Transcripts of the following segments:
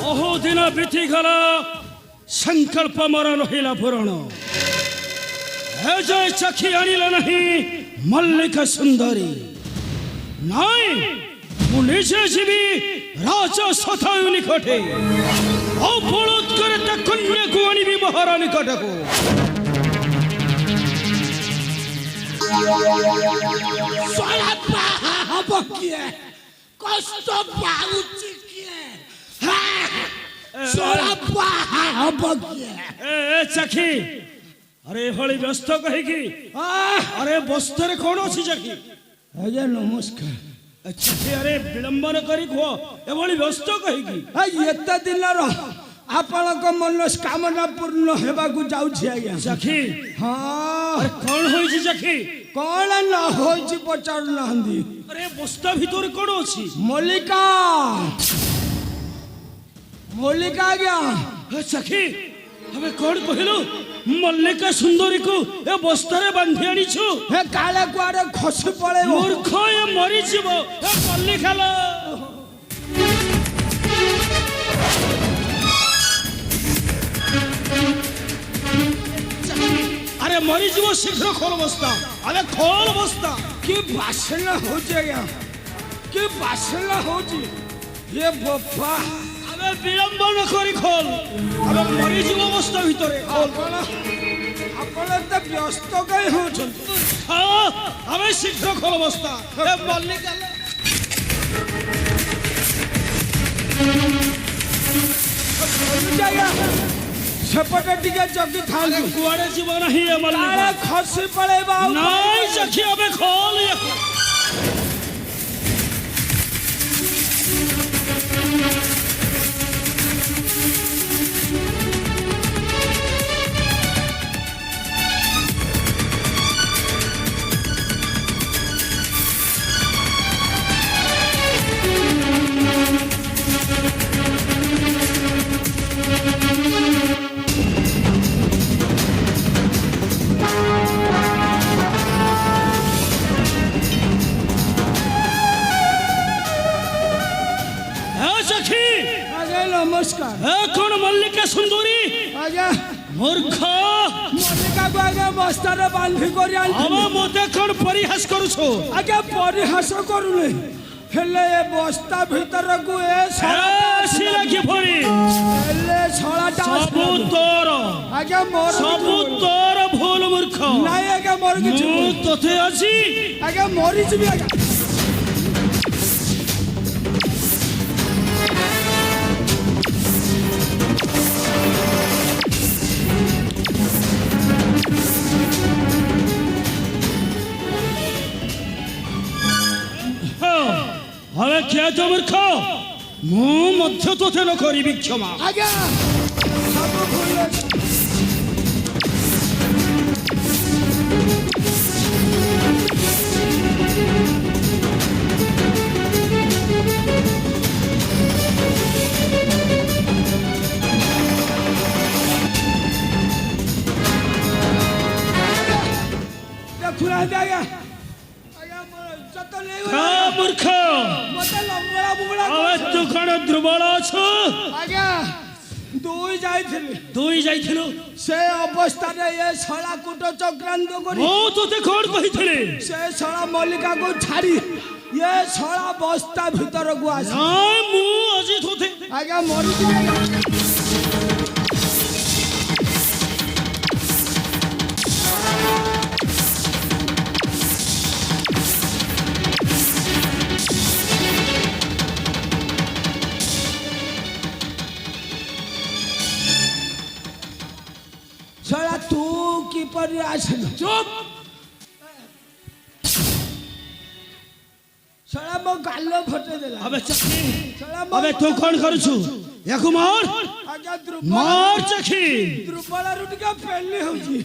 बहुदिन बीतीगला संकल्प मोर रहिला पूरण एजय चखी आनिला नहीं मल्लिका सुंदरी नाई मु निजे जीवी राजा सतायु निकटे अपलोद करे ता कन्या को आनिबी महारानी निकट को सोला हब किए कष्ट पाउची किए सोला हब किए ए चखी अरे होली व्यस्त कहिकी अरे बस्तर कौन अच्छी चखी अजय नमस्कार अच्छा अरे विलंबन करी खो एभली व्यस्त कहिकी एते दिन आपनक मनस्कामना पूर्ण हेबाकू जाउछि आज्ञा चखी हाँ अरे कौन होइछि चखी कौन न होइछि पचारू नांदी अरे बस्ता भीतर कौन अच्छी मल्लिका मल्लिका आज्ञा चखी हमें कौन कहलु मल्लिका सुंदरी को ए बस्तारे बांधी आनिछु हे काले कुआरे खसी पड़े मूर्ख ए मरी जीव ए मल्लिका लो अरे मरी जीव शीघ्र खोल बस्ता अरे खोल बस्ता कि बासना हो जाएगा कि बासना हो जी ये बप्पा अरे विलंबन करी खोल अरे मरी जीव बस्ता भीतरे खोल आपण तो व्यस्त कहीं हो हाँ हमें शीघ्र खोल बस्ता ए मल्लिका जाएगा सेपटे टिके जगी थांदु कुआड़े जीव नहीं है मल्लिका अरे खसी पड़े बाऊ नहीं चखी हमें खोल नमस्कार कौन मल्लिका सुंदरी आज्ञा मूर्ख मल्लिका को आज्ञा बस्तारे बांधी करी अब मते कौन परिहास करूछो आज्ञा परिहास करूनी हेले ए बस्ता भीतर को ए सिला की भरी हेले छळाटा सबु तोर आज्ञा मोर सबु तोर भूल मूर्ख नाही आज्ञा मोर किछु तोते अछि आज्ञा मोरी जिबी आज्ञा हमें क्या तो मूर्ख मु मध्य तोते न करी क्षमा आज्ञा सब भूल देखुना आज्ञा मूर्ख मते लंगड़ा बुगड़ा तू कौन दुर्बल अछु आज्ञा दुई जाइथिलु से अवस्था रे ये छळा कुट चक्रांत करी ओ तोते कौन कहिथिले से छळा मल्लिका को छाड़ी ये छळा बस्ता भीतर को आसी हां मु अजी तोते आज्ञा मरि छळा तू की परि आसन चुप छळा मो गालो फटे देला अबे चखी छळा अबे तू कौन करूछु याकु मार आज्ञा मार चखी द्रुपला रुटिका पेली होजी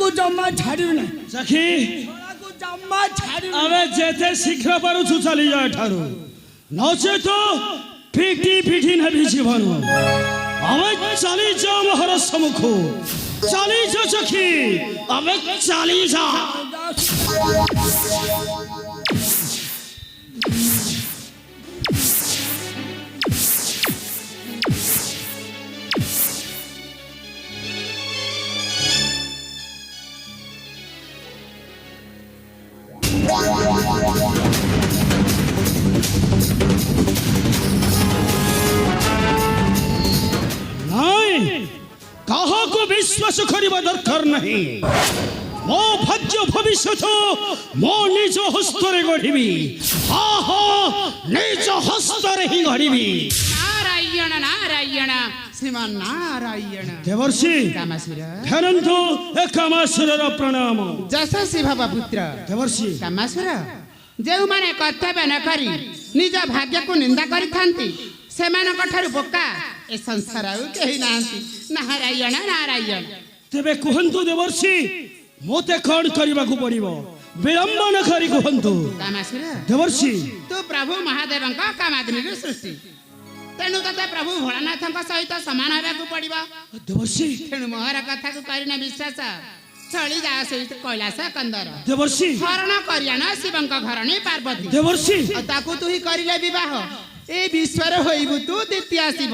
ଛଡ଼ାକୁ ଜମା ଛାଡ଼ିବି ନାହିଁ ସଖୀ ଛଡ଼ାକୁ ଜମା ଛାଡ଼ିବି ଆମେ ଯେତେ ଶୀଘ୍ର ପାରୁଛୁ ଚାଲିଯା ଏଠାରୁ ନଚେତ ପିଟି ପିଟି ନେବି ଜୀବନ ଆମେ ଚାଲିଯାଉ ମହର ସମ୍ମୁଖ ଚାଲିଯା ସଖୀ ଆମେ ଚାଲିଯା ନାଇଁ କାହାକୁ ବିଶ୍ୱାସ କରିବା ଦରକାର ନାହିଁ ମୋ ଭାଗ୍ୟ ଭବିଷ୍ୟତ ମୋ ନିଜ ହସ୍ତରେ ଗଢ଼ିବି ନିଜ ହସ୍ତରେ ହିଁ ଗଢ଼ିବି नारायण नारायण श्रीमान नारायण ଦେବର୍ଷି कामासुर ଫେରନ୍ତୁ ଏ କାମାସୁରର ପ୍ରଣାମ ଯଶସ୍ୱୀ ଭବ ପୁତ୍ର ଦେବର୍ଷି କାମାସୁର ଯେଉଁମାନେ କର୍ତ୍ତବ୍ୟ ନ କରି ନିଜ ଭାଗ୍ୟକୁ ନିନ୍ଦା କରିଥାନ୍ତି ସେମାନଙ୍କ ଠାରୁ ବୋକା ଏ ସଂସାର ଆଉ କେହି ନାହାନ୍ତି ନାରାୟଣ ନାରାୟଣ ତେବେ କୁହନ୍ତୁ ଦେବର୍ଷି ମୋତେ କ'ଣ କରିବାକୁ ପଡ଼ିବ ବିଳମ୍ବ ନ କରି କୁହନ୍ତୁ କାମାସୁର ଦେବର୍ଷି ତୁ ପ୍ରଭୁ ମହାଦେବଙ୍କ କାମାଗ୍ନିରୁ ସୃଷ୍ଟି ତେଣୁ ତତେ ପ୍ରଭୁ ଭୋଳାନାଥଙ୍କ ସହିତ ସମାନ ହେବାକୁ ପଡ଼ିବ ଦେବର୍ଷି ତେଣୁ ମୋହର କଥାକୁ କରିନ ବିଶ୍ୱାସ ଚଳି ଯାଅ ସେଇ କୈଳାସ କନ୍ଦର ଦେବର୍ଷି ହରଣ କରିଆଣ ଶିବଙ୍କ ଘରଣୀ ପାର୍ବତୀ ଦେବର୍ଷି ଆଉ ତାକୁ ତୁ ହିଁ କରିଲେ ବିବାହ ଏ ବିଶ୍ୱରେ ହୋଇବୁ ତୁ ଦ୍ୱିତୀୟ ଶିବ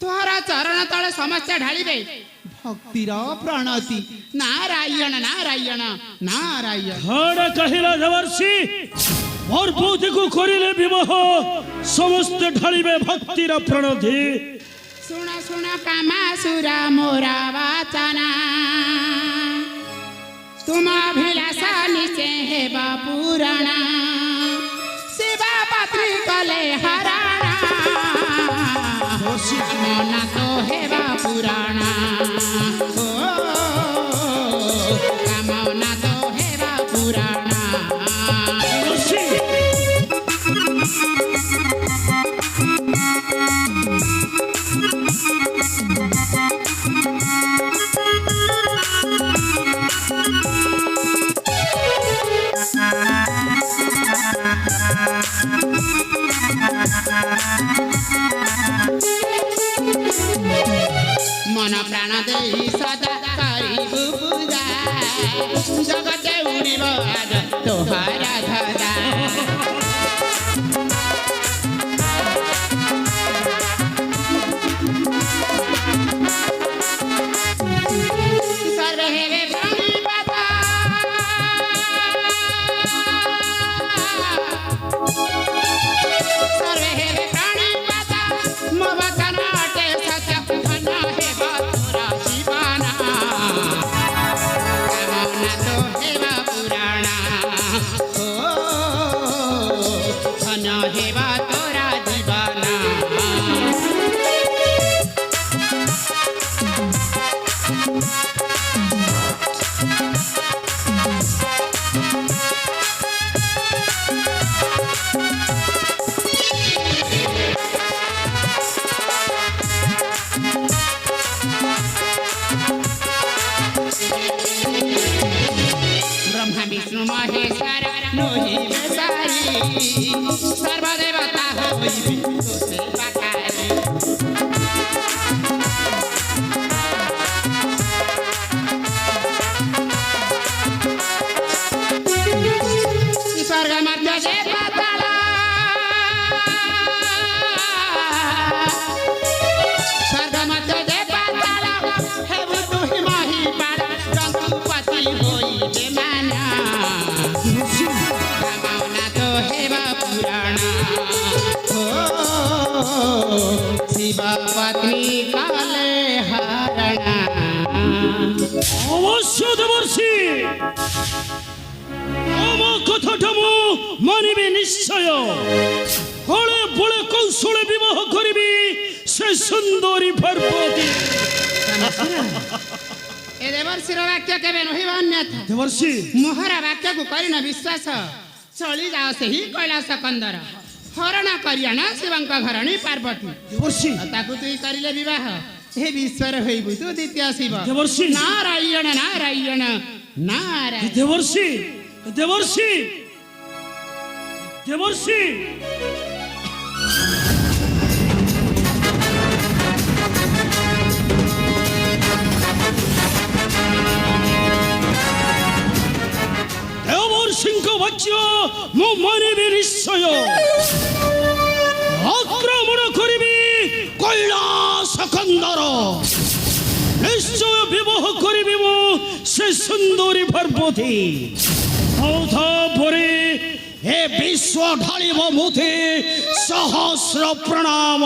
ତୋର ଚରଣ ତଳେ ସମସ୍ତେ ଢାଳିବେ ଭକ୍ତିର ପ୍ରଣତି ନାରାୟଣ ନାରାୟଣ ନାରାୟଣ କ'ଣ କହିଲା ଦେବର୍ଷି ମୋର ବୁଦ୍ଧିକୁ କରିଲେ ବିବାହ ସମସ୍ତେ ଢାଳିବେ ଭକ୍ତିର ପ୍ରଣତି ଶୁଣ ଶୁଣ କାମାସୁର ମୋର ବାଚନା ତୁମ ଅଭିଳାଷ ନିଶ୍ଚୟ ହେବ ପୁରାଣ ଶିବ ପତ୍ନୀ କଲେ ହରଣ ମନ ତ ହେବା ପୁରାଣ କାମନା ତ ହେବା ପୁରାଣ ଦେବର୍ଷି मन प्राण देई सदा करिबु पूजा जगते उड़िब आज तोहारा धरा सर्वे हेवे प्रणिपाता सर्वे हेवे प्रणिपाता मो वचन अटे सत्य धन हेबा तोरा जीवना कामना तो हेबा पुराणा धन हेबा तोरा जीवना ब्रह्मा विष्णु महेश्वर मोहिबे सारी सर्वदेवता होइबे तोसे बाकारी स्वर्ग मध्य जे पाताल स्वर्ग मध्य जे पाताल हेबु तुहि माही पाड़ रघुपति होइबे माना कामना तो हेबा पुराणा शिव पत्नी काले हरणा অবশ্য দেবর্ষি আমার কথাটা মু মানিবে নিশ্চয় হলে বলে কৌশলে বিবাহ করিবি সে সুন্দরী পার্বতী ए देवर्षिर वाक्य केबे नहिब अन्यथा देवर्षि मोहर वाक्यକୁ କରିନ ବିଶ୍ୱାସ ଚଳି ଯାଅ ସେହି କୈଳାସ କନ୍ଦର ହରଣ କରିଆଣ ଶିବଙ୍କ ଘରଣୀ ପାର୍ବତୀ ଦେବର୍ଷି ଆଉ ତାକୁ ତୁଇ କରିଲେ ବିବାହ ଏ ବିଶ୍ୱରେ ହୋଇବୁ ତୁ ଦ୍ୱିତୀୟ ଶିବ ଦେବର୍ଷି ନାରାୟଣ ନାରାୟଣ নারায়ণ। দেবর্ষি দেবর্ষি দেবর্ষি দেবর্ষিଙ୍କ ବାକ୍ୟ ମୁଁ ମାନିବି ନିଶ୍ଚୟ। ଆକ୍ରମଣ କରିବି କୈଳାସ କନ୍ଦର। ନିଶ୍ଚୟ ବିବାହ କରିବି ମୁଁ ସେ ସୁନ୍ଦରୀ ପାର୍ବତୀ। ଆଉ ତାପରେ ଏ ବିଶ୍ୱ ଢାଳିବ ମୁଠି ସହସ୍ର ପ୍ରଣାମ।